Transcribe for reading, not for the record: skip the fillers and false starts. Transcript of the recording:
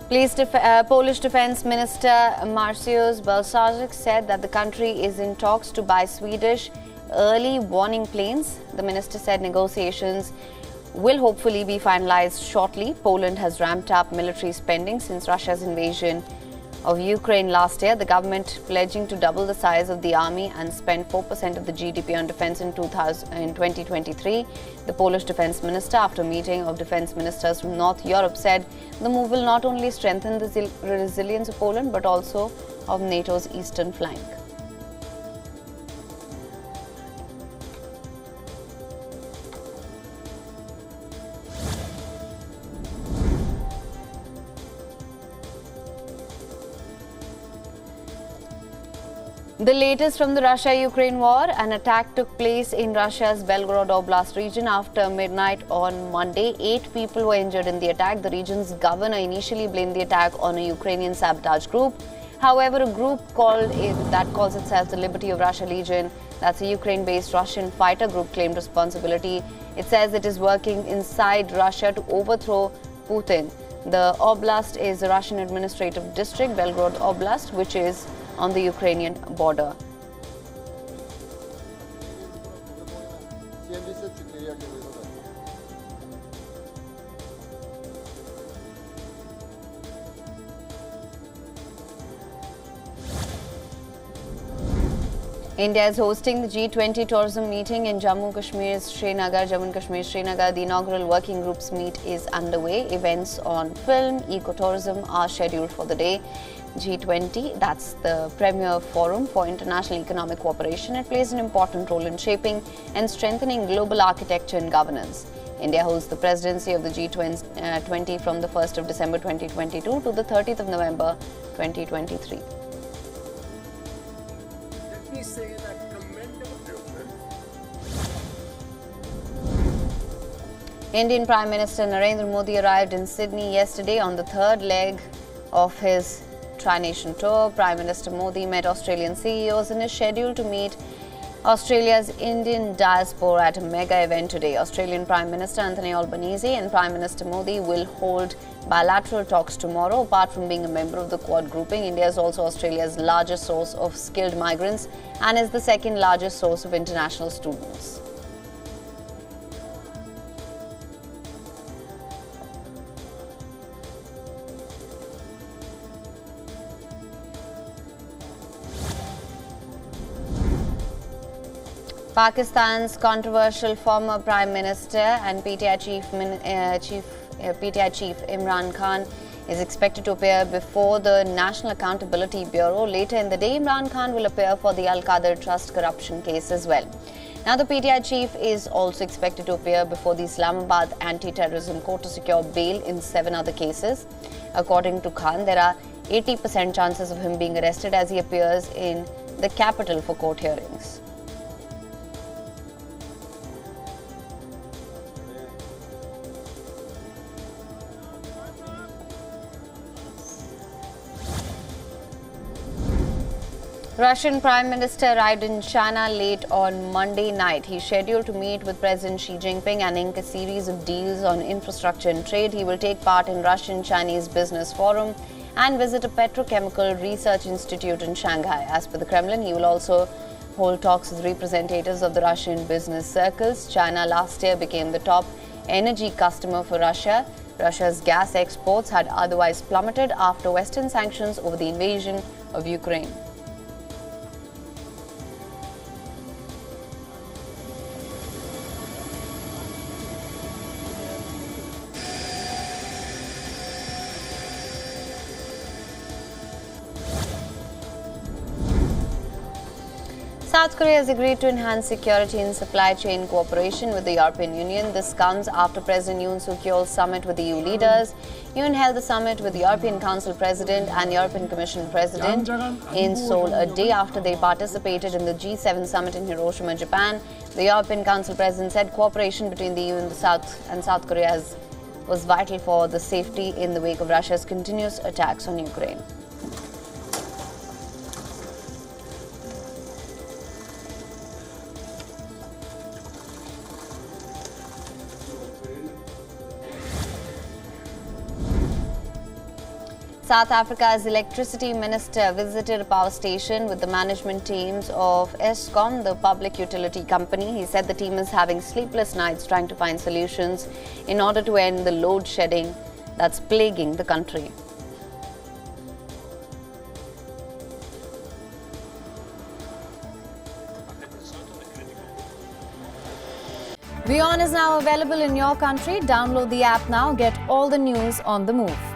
Polish Defense Minister Marcin Balcerowicz said that the country is in talks to buy Swedish early warning planes. The minister said negotiations will hopefully be finalized shortly. Poland has ramped up military spending since Russia's invasion of Ukraine last year, the government pledging to double the size of the army and spend 4% of the GDP on defense in 2023. The Polish defense minister, after a meeting of defense ministers from North Europe, said the move will not only strengthen the resilience of Poland but also of NATO's eastern flank. The latest from the Russia-Ukraine war, an attack took place in Russia's Belgorod Oblast region after midnight on Monday. 8 people were injured in the attack. The region's governor initially blamed the attack on a Ukrainian sabotage group. However, a group that calls itself the Liberty of Russia Legion, that's a Ukraine-based Russian fighter group, claimed responsibility. It says it is working inside Russia to overthrow Putin. The Oblast is a Russian administrative district, Belgorod Oblast, which is on the Ukrainian border. India is hosting the G20 tourism meeting in Jammu Kashmir's Srinagar. The inaugural working groups meet is underway. Events on film, ecotourism are scheduled for the day. G20, that's the premier forum for international economic cooperation. It plays an important role in shaping and strengthening global architecture and governance. India holds the presidency of the G20 from the 1st of December 2022 to the 30th of November 2023. Let me say that commendable. Indian Prime Minister Narendra Modi arrived in Sydney yesterday on the third leg of his tri-nation tour. Prime Minister Modi met Australian CEOs and is scheduled to meet Australia's Indian diaspora at a mega event today. Australian Prime Minister Anthony Albanese and Prime Minister Modi will hold bilateral talks tomorrow. Apart from being a member of the Quad grouping, India is also Australia's largest source of skilled migrants and is the second largest source of international students. Pakistan's controversial former Prime Minister and PTI chief Imran Khan is expected to appear before the National Accountability Bureau. Later in the day, Imran Khan will appear for the Al-Qadr Trust corruption case as well. Now, the PTI chief is also expected to appear before the Islamabad Anti-Terrorism Court to secure bail in 7 other cases. According to Khan, there are 80% chances of him being arrested as he appears in the capital for court hearings. Russian Prime Minister arrived in China late on Monday night. He's scheduled to meet with President Xi Jinping and ink a series of deals on infrastructure and trade. He will take part in Russian-Chinese Business Forum and visit a petrochemical research institute in Shanghai. As per the Kremlin, he will also hold talks with representatives of the Russian business circles. China last year became the top energy customer for Russia. Russia's gas exports had otherwise plummeted after Western sanctions over the invasion of Ukraine. South Korea has agreed to enhance security and supply chain cooperation with the European Union. This comes after President Yoon Suk-yeol's summit with the EU leaders. Yoon held the summit with the European Council President and European Commission President in Seoul a day after they participated in the G7 summit in Hiroshima, Japan. The European Council President said cooperation between the EU and South Korea was vital for the safety in the wake of Russia's continuous attacks on Ukraine. South Africa's electricity minister visited a power station with the management teams of Eskom, the public utility company. He said the team is having sleepless nights trying to find solutions in order to end the load shedding that's plaguing the country. WION is now available in your country. Download the app now. Get all the news on the move.